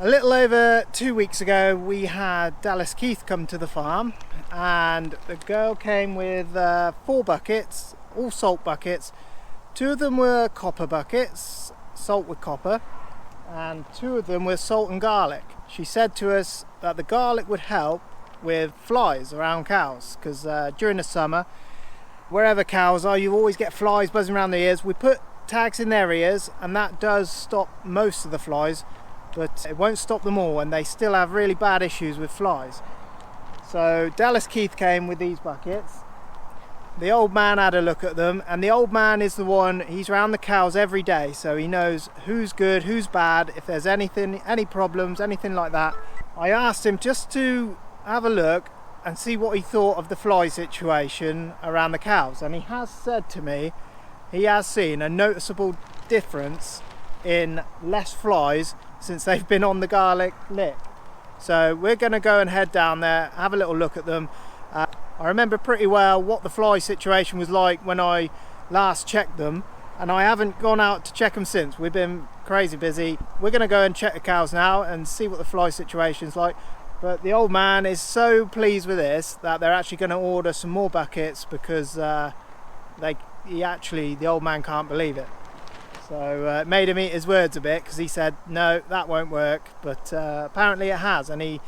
A little over 2 weeks ago we had Dallas Keith come to the farm, and the girl came with 4 buckets, all salt buckets. 2 of them were copper buckets, salt with copper, and 2 of them were salt and garlic. She said to us that the garlic would help with flies around cows, because during the summer, wherever cows are, you always get flies buzzing around their ears. We put tags in their ears and that does stop most of the flies, but it won't stop them all, and they still have really bad issues with flies. So Dallas Keith came with these buckets. The old man had a look at them, and the old man is the one, he's around the cows every day, so he knows who's good, who's bad, if there's anything, any problems, anything like that. I asked him just to have a look and see what he thought of the fly situation around the cows, and he has said to me he has seen a noticeable difference in less flies since they've been on the garlic lick. So we're going to go and head down there, have a little look at them. I remember pretty well what the fly situation was like when I last checked them, and I haven't gone out to check them since. We've been crazy busy. We're going to go and check the cows now and see what the fly situation's like. But the old man is so pleased with this that they're actually going to order some more buckets, because the old man can't believe it. So it made him eat his words a bit, because he said no, that won't work, but apparently it has, and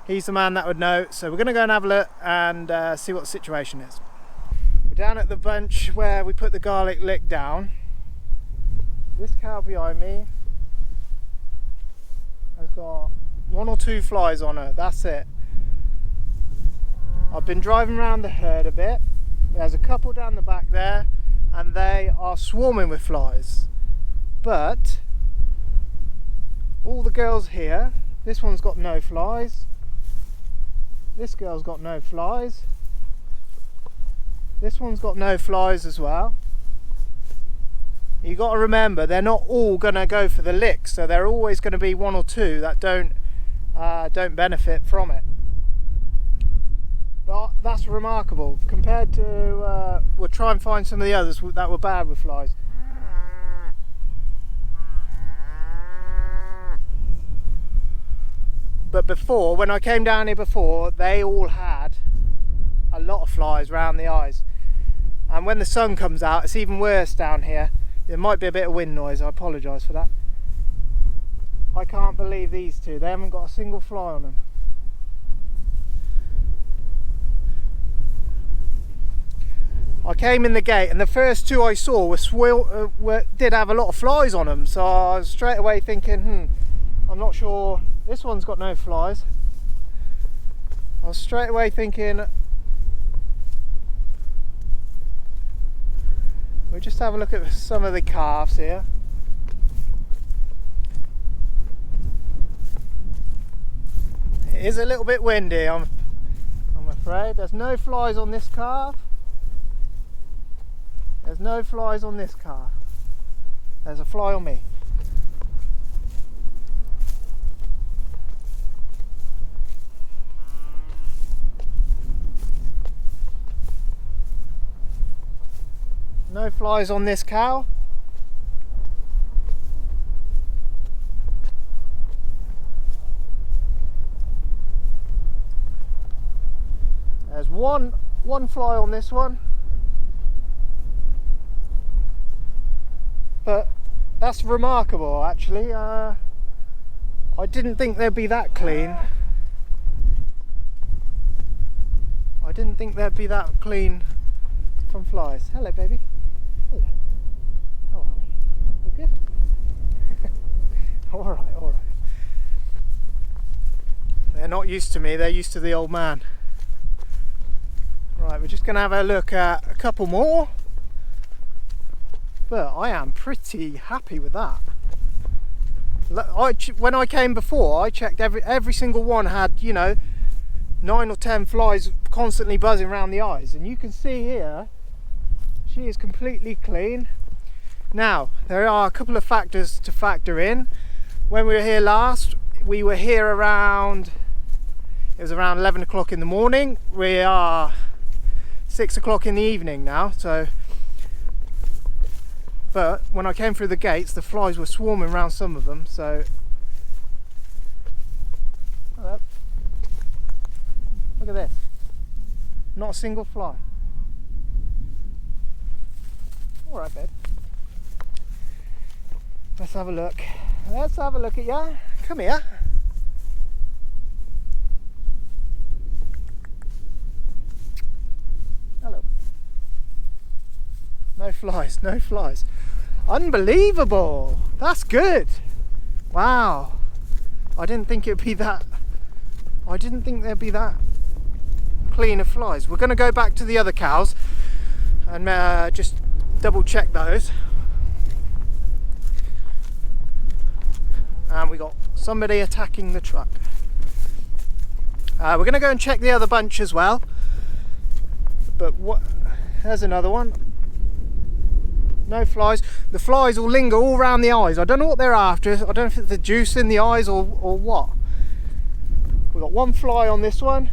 he's the man that would know. So we're going to go and have a look and see what the situation is. We're down at the bunch where we put the garlic lick down. This cow behind me has got 1 or 2 flies on her, that's it. I've been driving around the herd a bit. There's a couple down the back there, and they are swarming with flies. But all the girls here, this one's got no flies, this girl's got no flies, this one's got no flies as well. You got to remember, they're not all going to go for the lick, so there are always going to be 1 or 2 that don't benefit from it. But that's remarkable compared to we'll try and find some of the others that were bad with flies. But before, when I came down here before, they all had a lot of flies around the eyes. And when the sun comes out, it's even worse down here. There might be a bit of wind noise, I apologise for that. I can't believe these 2, they haven't got a single fly on them. I came in the gate and the first 2 I saw did have a lot of flies on them, so I was straight away thinking, I'm not sure. This one's got no flies. I was straight away thinking, we'll just have a look at some of the calves here. It is a little bit windy, I'm afraid. There's no flies on this calf. There's no flies on this calf. There's a fly on me. No flies on this cow. There's one fly on this one. But that's remarkable, actually. I didn't think they'd be that clean. I didn't think they'd be that clean from flies. Hello, baby. Hello. How are we? You good? All right. They're not used to me, they're used to the old man. Right, we're just going to have a look at a couple more. But I am pretty happy with that. When I came before, I checked every single one had, 9 or 10 flies constantly buzzing around the eyes, and you can see here she is completely clean. Now there are a couple of factors to factor in. When we were here last, we were here around 11 o'clock in the morning. We are 6 o'clock in the evening now, so but when I came through the gates, the flies were swarming around some of them, so Hello. Look at this. Not a single fly. All right, babe. Let's have a look. Let's have a look at you. Come here. Hello. No flies, no flies. Unbelievable. That's good. Wow. I didn't think it'd be that. I didn't think there'd be that clean of flies. We're going to go back to the other cows and just double check those. And we got somebody attacking the truck. We're going to go and check the other bunch as well. But what? There's another one. No flies. The flies will linger all around the eyes. I don't know what they're after. I don't know if it's the juice in the eyes or what. We've got one fly on this one.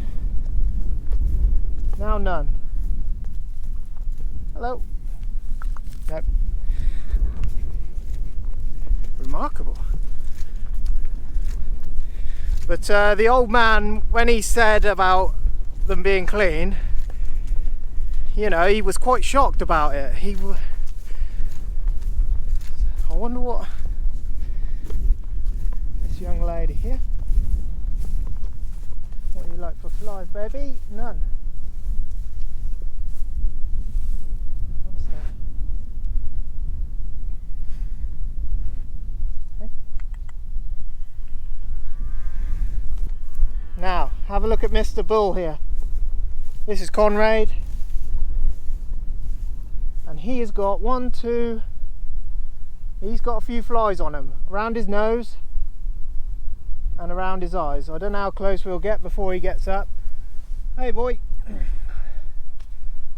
Now none. Hello. Nope. Remarkable. But the old man, when he said about them being clean, you know, he was quite shocked about it. I wonder what this young lady here. What do you like for flies, baby? None. What's that? Okay. Now, have a look at Mr. Bull here. This is Conrad. And he has got he's got a few flies on him, around his nose and around his eyes. I don't know how close we'll get before he gets up. Hey boy.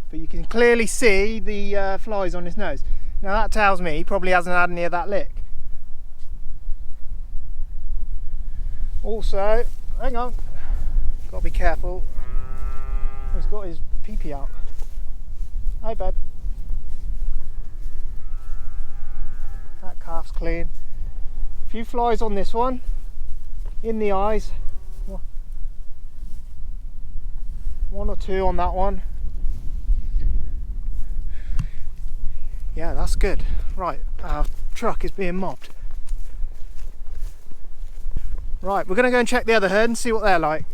But you can clearly see the flies on his nose. Now that tells me he probably hasn't had any of that lick. Also, hang on, got to be careful. He's got his pee-pee out. Hey babe. That calf's clean. A few flies on this one, in the eyes. One or two on that one. Yeah, that's good. Right, our truck is being mobbed. Right, we're going to go and check the other herd and see what they're like.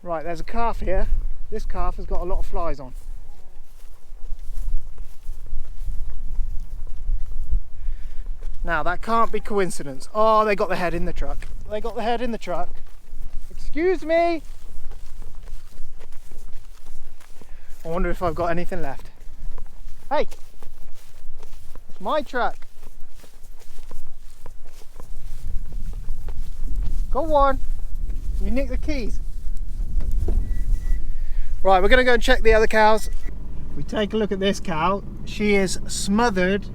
Right, there's a calf here. This calf has got a lot of flies on. Now that can't be coincidence. Oh, they got the head in the truck. They got the head in the truck. Excuse me. I wonder if I've got anything left. Hey, it's my truck. Go on. You nicked the keys. Right, we're going to go and check the other cows. We take a look at this cow. She is smothered.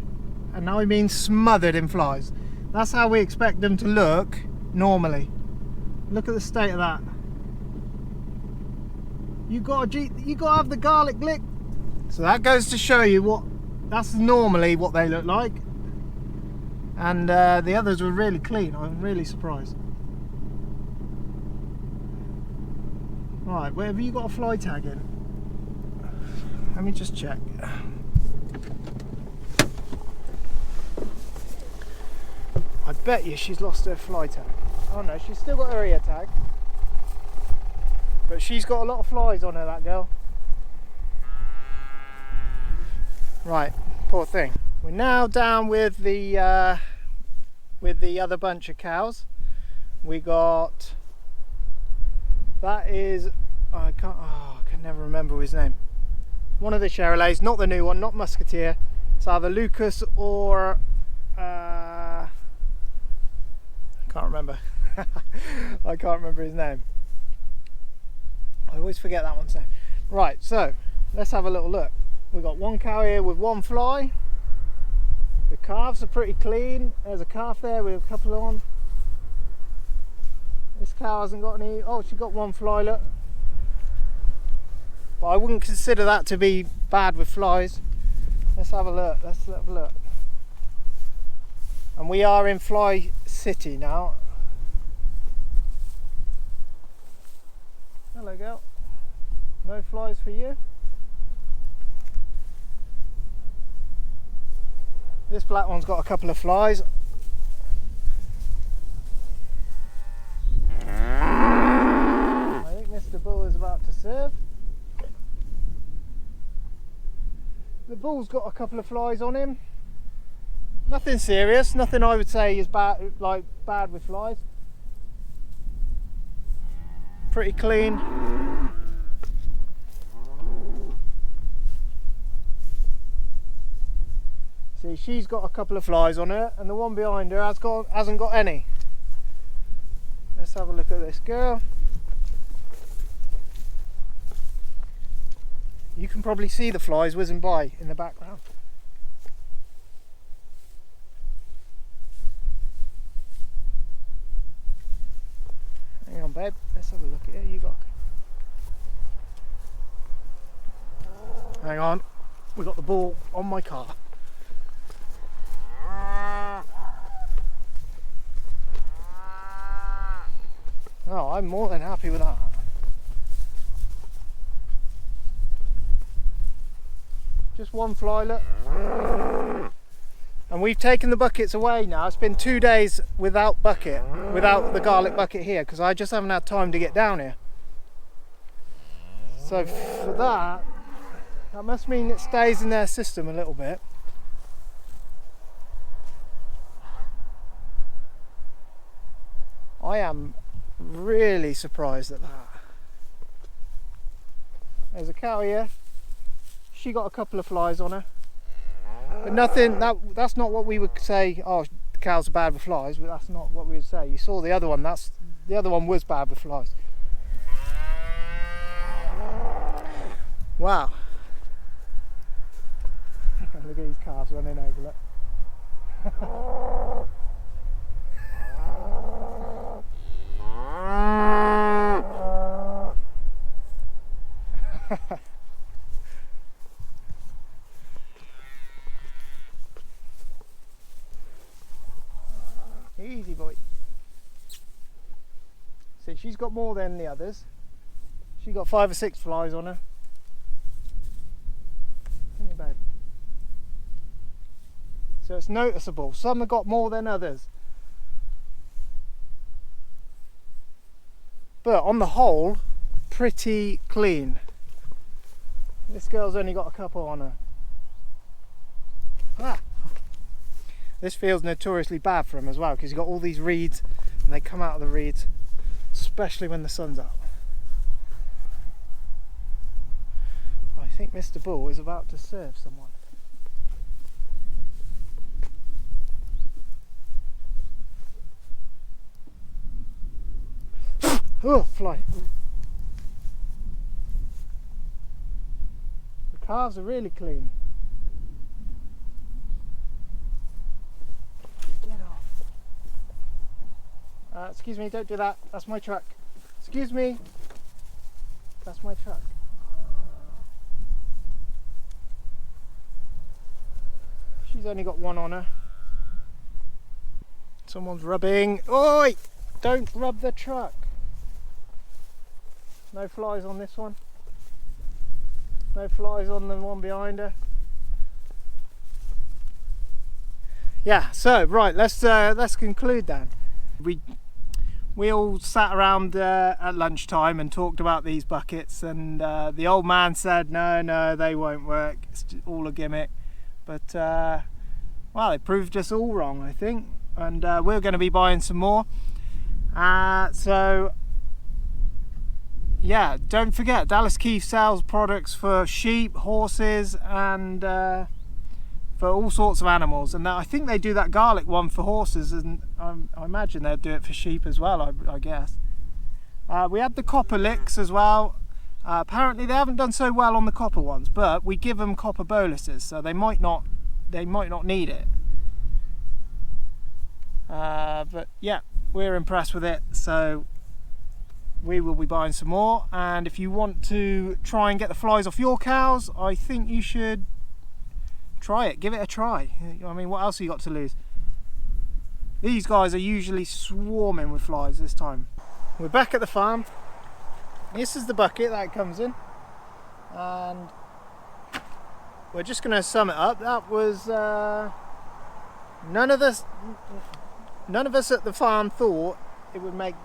And now I mean smothered in flies. That's how we expect them to look normally. Look at the state of that. You got to have the garlic lick. So that goes to show you that's normally what they look like. And the others were really clean. I'm really surprised. Right, where have you got a fly tag in? Let me just check. I bet you she's lost her fly tag. Oh no, she's still got her ear tag. But she's got a lot of flies on her, that girl. Right, poor thing. We're now down with the other bunch of cows. We got, that is, I can never remember his name. One of the Chevrolets, not the new one, not Musketeer. It's either Lucas or can't remember. I can't remember his name. I always forget that one's name. Right, so let's have a little look. We've got one cow here with one fly. The calves are pretty clean. There's a calf there with a couple on. This cow hasn't got any. Oh, she got one fly, look. But I wouldn't consider that to be bad with flies. Let's have a look. Let's have a look. And we are in Fly City now. Hello girl. No flies for you? This black one's got a couple of flies. I think Mr. Bull is about to serve. The bull's got a couple of flies on him. Nothing serious, nothing I would say is bad, like bad with flies. Pretty clean. See, she's got a couple of flies on her, and the one behind her hasn't got any. Let's have a look at this girl. You can probably see the flies whizzing by in the background. Hang on, babe. Let's have a look at it. You got. Hang on. We got the ball on my car. Oh, I'm more than happy with that. Just one fly, look. And we've taken the buckets away now. It's been 2 days without the garlic bucket here, because I just haven't had time to get down here. So for that must mean it stays in their system a little bit. I am really surprised at that. There's a cow here. She got a couple of flies on her, but nothing. That's not what we would say. Oh, the cows are bad with flies. But that's not what we would say. You saw the other one. The other one was bad with flies. Wow. Look at these calves running over. Look. Easy boy. See, she's got more than the others. She got 5 or 6 flies on her. Come here, babe. So it's noticeable. Some have got more than others. But on the whole, pretty clean. This girl's only got a couple on her. Ah. This field's notoriously bad for him as well, because you've got all these reeds and they come out of the reeds, especially when the sun's up. I think Mr. Bull is about to serve someone. Oh, fly. The calves are really clean. Get off. Excuse me, don't do that. That's my truck. Excuse me. That's my truck. She's only got one on her. Someone's rubbing. Oi! Don't rub the truck. No flies on this one. No flies on the one behind her. Yeah, so right, let's conclude then. We all sat around at lunchtime and talked about these buckets, and the old man said no, they won't work, it's all a gimmick. But well, they proved us all wrong, I think, and we're going to be buying some more. So yeah, don't forget, Dallas Keith sells products for sheep, horses, and for all sorts of animals. And I think they do that garlic one for horses, and I imagine they'll do it for sheep as well, I guess. We had the copper licks as well. Apparently they haven't done so well on the copper ones, but we give them copper boluses, so they might not need it. But yeah, we're impressed with it, so we will be buying some more. And if you want to try and get the flies off your cows, I think you should try it, give it a try. I mean, what else have you got to lose? These guys are usually swarming with flies this time. We're back at the farm. this is the bucket that it comes in, and we're just going to sum it up. That was none of us at the farm thought it would make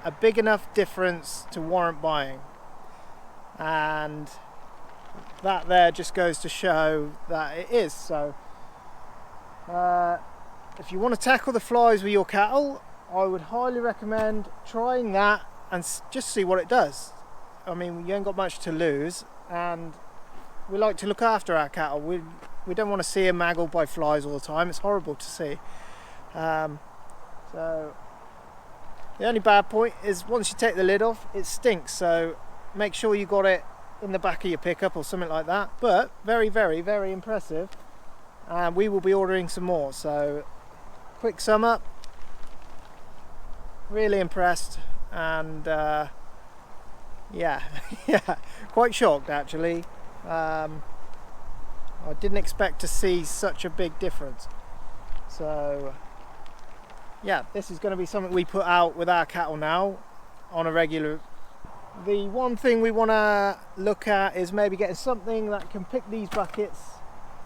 a big enough difference to warrant buying, and that there just goes to show that it is. So if you want to tackle the flies with your cattle, I would highly recommend trying that and just see what it does. I mean, you ain't got much to lose, and we like to look after our cattle. We don't want to see them maggled by flies all the time. It's horrible to see. So the only bad point is once you take the lid off, it stinks. So make sure you got it in the back of your pickup or something like that. But very, very, very impressive. And we will be ordering some more. So quick sum up. Really impressed, and yeah, quite shocked actually. I didn't expect to see such a big difference. So yeah, this is going to be something we put out with our cattle now on a regular. The one thing we want to look at is maybe getting something that can pick these buckets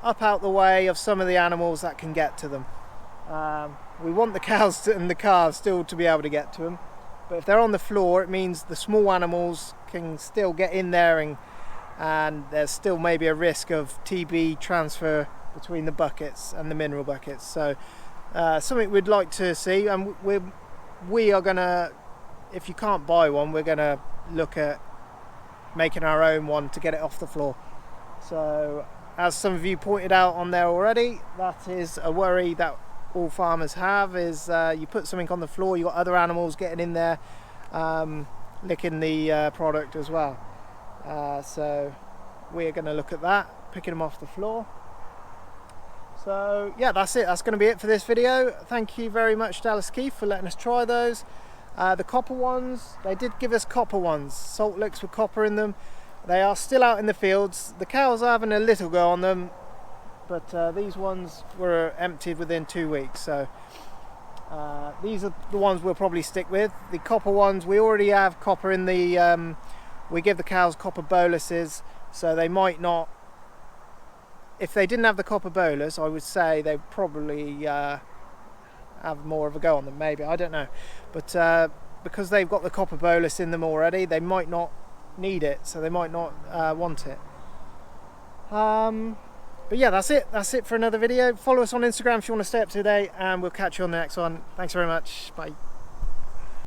up out the way of some of the animals that can get to them. We want the cows and the calves still to be able to get to them, but if they're on the floor, it means the small animals can still get in there, and there's still maybe a risk of TB transfer between the buckets and the mineral buckets. So something we'd like to see, and we are gonna, if you can't buy one, we're gonna look at making our own one to get it off the floor. So as some of you pointed out on there already, that is a worry that all farmers have, is you put something on the floor, you got other animals getting in there, licking the product as well. So we're going to look at that, picking them off the floor. So yeah, that's it. That's going to be it for this video. Thank you very much, Dallas Keith, for letting us try those. The copper ones, they did give us copper ones, salt licks with copper in them. They are still out in the fields. The cows are having a little go on them, but these ones were emptied within 2 weeks. So these are the ones we'll probably stick with. The copper ones, we already have copper in the, we give the cows copper boluses, so they might not, if they didn't have the copper bolus, I would say they probably have more of a go on them, maybe, I don't know. But because they've got the copper bolus in them already, they might not need it, so they might not want it. But yeah, that's it for another video. Follow us on Instagram if you want to stay up to date, and we'll catch you on the next one. Thanks very much. Bye.